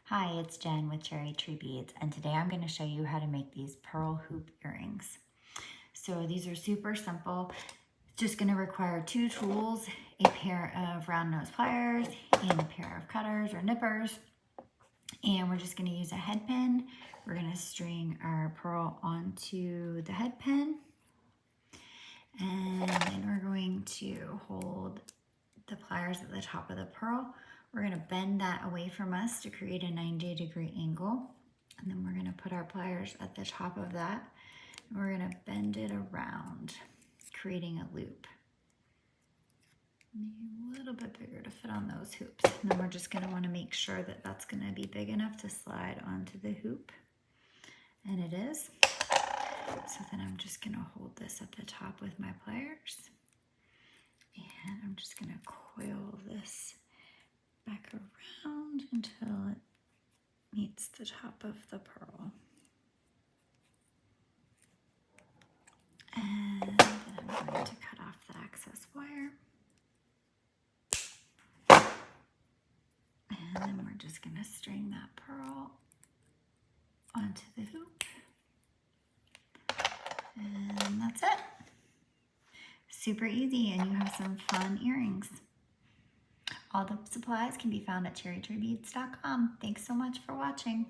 Hi, it's Jen with Cherry Tree Beads, and today I'm going to show you how to make these pearl hoop earrings. So these are super simple. It's just going to require 2 tools, a pair of round nose pliers, and a pair of cutters or nippers. And we're just going to use a head pin. We're going to string our pearl onto the head pin. And then we're going to hold the pliers at the top of the pearl. We're going to bend that away from us to create a 90-degree angle. And then we're going to put our pliers at the top of that. And we're going to bend it around, creating a loop. Maybe a little bit bigger to fit on those hoops. And then we're just going to want to make sure that that's going to be big enough to slide onto the hoop. And it is. So then I'm just going to hold this at the top with my pliers. And I'm just going to coil this back around until it meets the top of the pearl. And then I'm going to cut off the excess wire. And then we're just going to string that pearl onto the hoop. And that's it. Super easy, and you have some fun earrings. All the supplies can be found at cherrytreebeads.com. Thanks so much for watching.